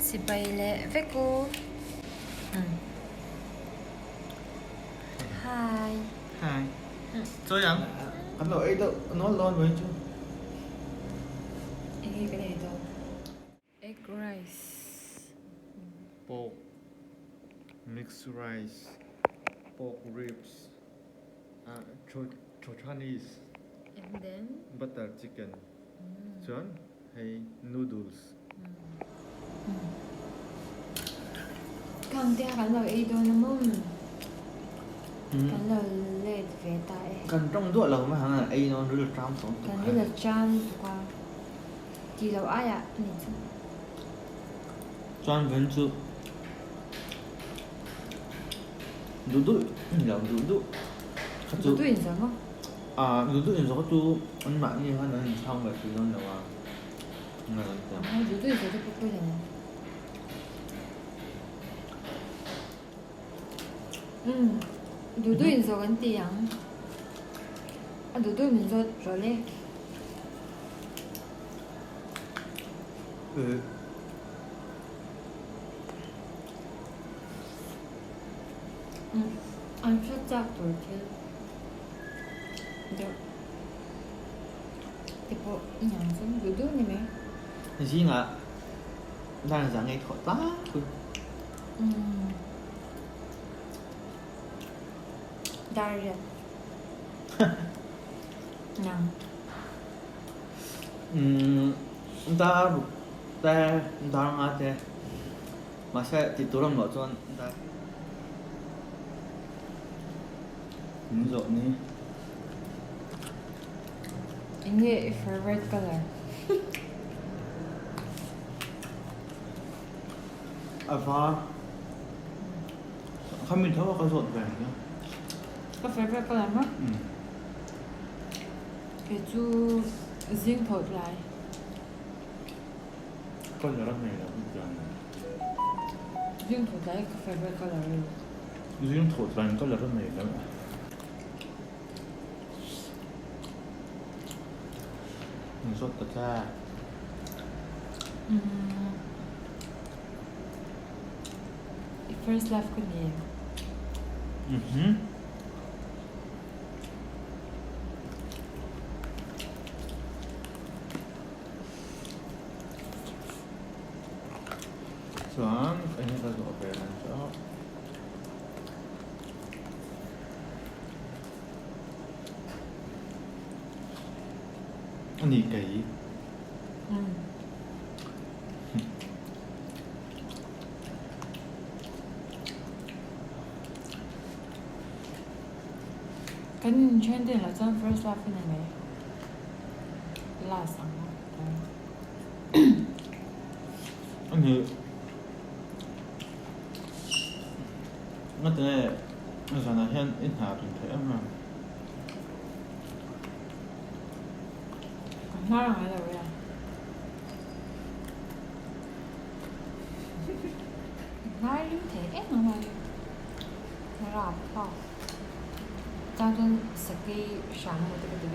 si bay lệ với cô. Hi. Hi. Sao vậy? Anh nói đâu, nó lon với chứ. Ý cái này đâu. Egg rice. Pork, mixed rice, pork ribs, Chinese, And then butter chicken. John, hey, noodles. Càng tia cái lời ý đâu nó mông. Cái lời lệ về tại. Cần trong đũa là mà hàng ấy nó rất là trăm sống. Cái rất là chan qua. Chỉ lâu ai ạ? Này chứ. John vẫn chưa. Duduk, ya duduk. Duduk in sao? Duduk in sao tu anh bạn như hắn nói xong rồi thì nó là Duduk in sao tu pukul ni. Duduk in sao kan tiang. Duduk in sao rồi. Anh 살짝 돌게. 근데 tipo 양손 누드님의 Zina đang rằng ngay thọ tá. 다르. 냥. Ta đang ăn thế mà sẽ thì tôi đang nói cho ta rồi nè. 이게 favorite color. Và không mình thấy có rộn về nhá. Có favorite color không? Cái chú riêng thổi lại. Con nhỏ này là không cần. riêng thổi lại có favorite color rồi. riêng thổi lại có là này lắm. Sốt tất ra. First love của nhiều. Soalnya ini satu operan so. Ini kayak. Cái trend là trong first love này này là sao? Ini nó thế nó sao là hiện ít hạ tình thế mà nó là cái gì vậy? nói như thế nó là nó là sao? Trong trong saki sáng một cái gì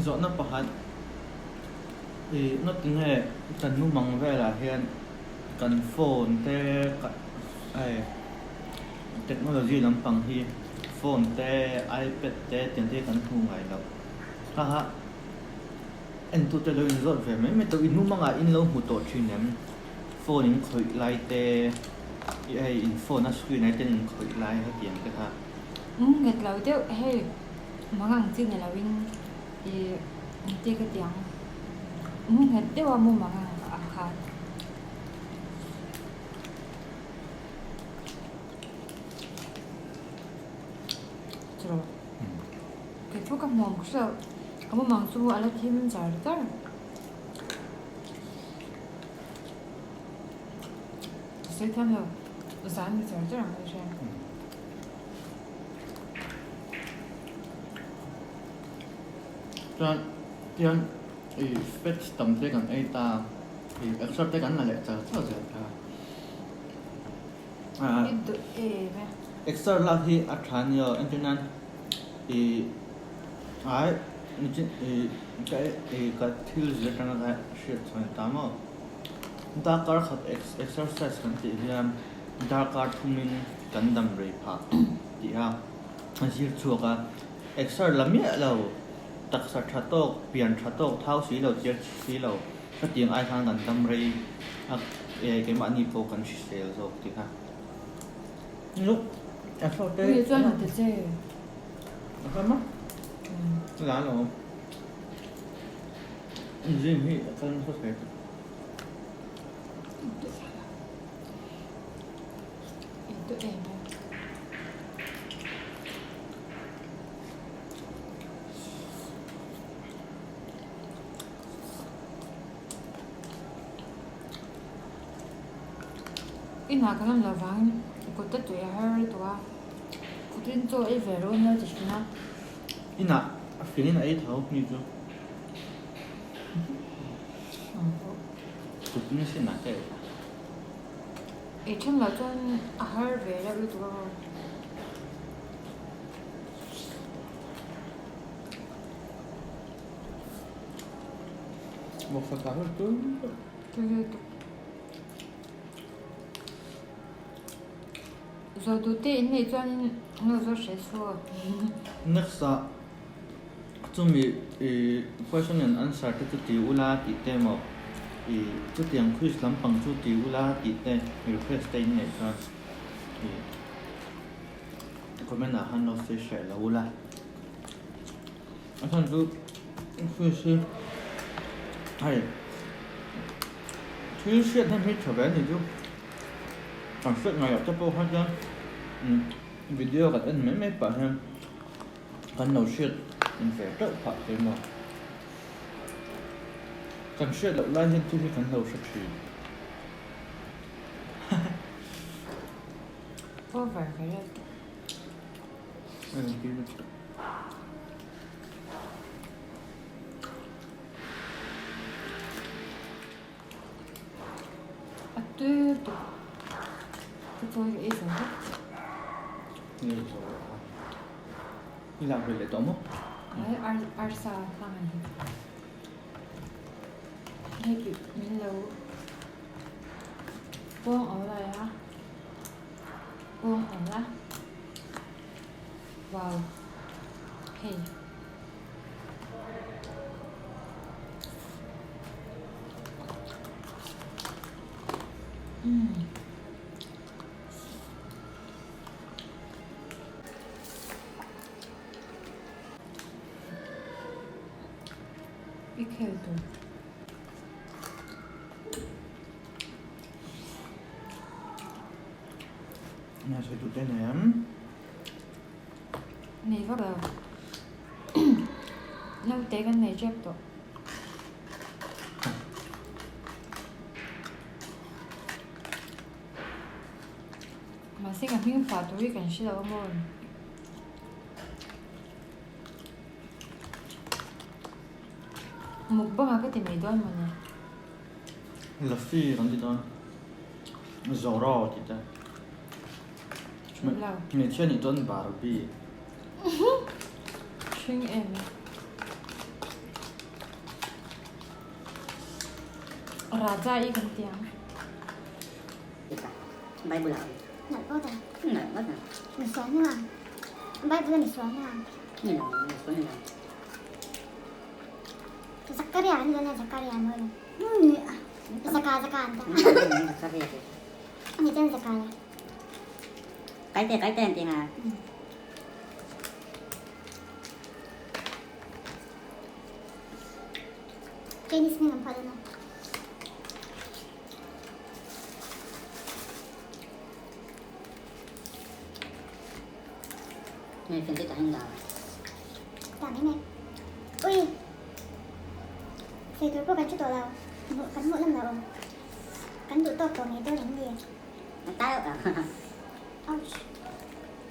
rõ nó bảo hắn thì nó tính hệ cần nu bằng về là hiện cần phone te ai technology lắm bằng hi phone te iPad te tiền te cần thu ngày đâu ha anh tụi tôi lên rồi về mấy tụi nu bằng in lâu một tổ chuyên em phone in khởi lại te ai in phone nó screen này tên in khởi lại hết tiền cái ha nghịch lâu tiêu hay mà ngang trên này là win thì cái tiếng nghịch tiêu mà mua mà ngang khá 들어. 그 초감 뭐 혹시 아무 망수 알라팀 잘들. 실탄요. 우산이 잘들 안 하셔. cho tiền thì fetch tầm tới gần ấy ta thì accept tới gần là lệ chờ chờ chờ ít tự mẹ extra là thì ở tràn nhiều anh cho nên thì ai cái thiếu gì cái này shit thôi tamo ta cả khát exercise kan ti hiam ta cả thum min kan dam rei pha ti ha anh chỉ chua cả exercise làm nhẹ lâu đặc sắc thatok pian thatok thao xí lâu chết xí lâu cái tiếng ai thang kan dam rei cái mà ni po kan sel zo ti ha lúc em sao thế bây giờ là thế chứ apa mah là rồi gì vậy con có thể ít tự mẹ ít nào cái là vàng có tất tuổi hơi tuổi có tin cho ấy về rồi nữa thì nó ina feeling ấy thấu như chứ tụi nó sẽ nãy cái ấy chân là chân hơi về ra rồi tuổi một phần tám là cứ rồi rồi tụi tên này chân nó rồi sẽ xua next chúng mình question and answer cái tí ula tí tem mà chút tiếng quiz lắm bằng chút tí ula tí tem request tên này cho comment là han nó sẽ share là ula anh thằng cứ quiz hay thứ chuyện thêm hết trở về thì chứ còn chuyện này ở trong bộ hát ra video gặp anh mấy bạn em cần đầu chuyện mình phải trợ thoại thế mà cần chuyện lậu lai nhân chứ khi cần đầu sạch chỉ có vẻ phải là tư tôi cái ý tưởng hết đi làm về để tóm không? đấy arsa thằng này hay kiểu mình lâu buông ở đây á buông ở lá wow hey 이렇게 해도 nhà sẽ tụt đây nè này bắt đầu lâu tế cái này chép tổ mà xin cảm ơn phá túi cảnh sĩ đâu môn một bông cái tiền này đôi mà nè là phi còn gì đó giàu rò thì ta lâu mình chơi những tuần Barbie chuyên em raja ý gần tiếng Bay bula. Nggak kau dah. Enggak, mana? Misalnya, baik bukan misalnya. Ini loh, sebenarnya. Zakaria ni kan Zakaria mana? Zaka anta. Ini sekali ya. Ini kan Zakaria. Cái tên tiếng à? Chinese ni nampak dah. Này phiền cái anh nào? Tak ni. Ui. Saya tu pun kan cuba lah. Kan muat lắm đâu. Kan tụi tôi còn này tôi làm gì? Nó tao à? Ouch.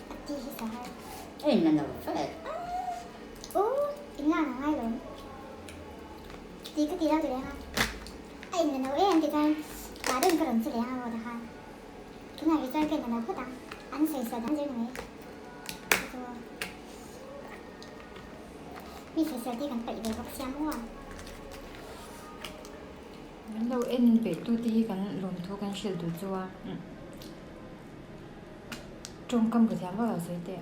Ati sao? Ê, lần đầu phải. Tính là ngay rồi. Tí cái tí đâu tụi đấy ha. Ai lần đầu em thì ta đừng có đồng sự đấy ha rồi ha. Cái này chơi cái này phút anh sẽ sợ đánh dưới này mi sẽ sợ thì cần phải về học xem mua mình đâu em bị tu tí cái lồng thu cái shell tu cho trong cầm cái thằng vào rồi đấy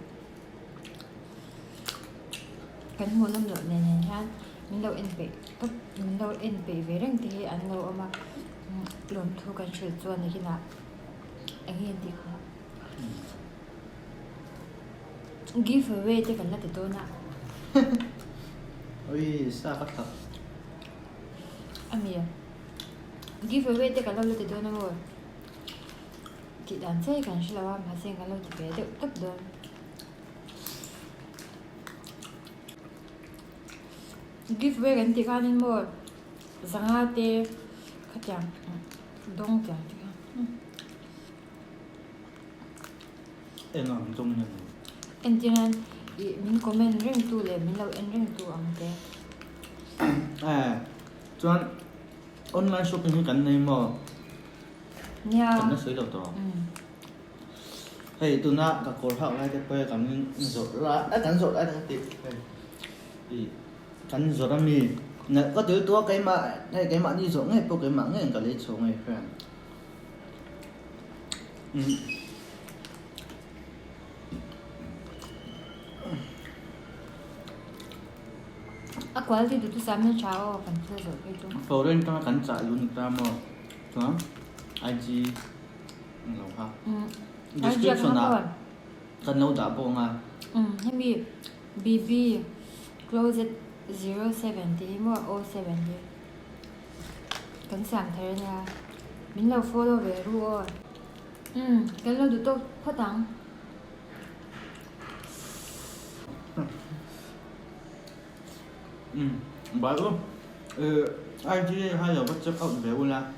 cái món năm lợn này ha mình đâu em bị tất mình đâu em bị về răng thì anh đâu mà lồng thu cái shell cho này kia nào anh hiện thì không giveaway thì cần là từ na ôi sao bắt thật anh à giveaway thì cần là từ na rồi chị đánh chơi cần là mà xem cần là thì bé được tất đơn giveaway cần thì cái nên mua rằng là thì khách hàng đông chẳng thì em làm trong này em cho nên mình comment riêng tuเลยmình lâu em riêng tu ông thế cho nên online shopping cái này mà nha cần nó sấy đầu to hey tụi nó cả cổ họng lại cái bây cần rột lại đã cần rột lại đã tiệt thì cần rột làm gì nè có thứ tua cái mà hay cái mạng đi rột ngay bao cái mạng ngay cả lấy số ngay phải quá thì tụi sáng nên cháo cần chơi rồi cái chung phổ lên trong cần chạy luôn ta mà đó IG lâu ha description à cần lâu đã bông à hay bị BB closet 07 thì mua 07 đi cần sáng thế nha mình lâu follow về rồi cái lâu tụi tôi phát tăng bảo luôn IG hay là bắt chấp out về luôn là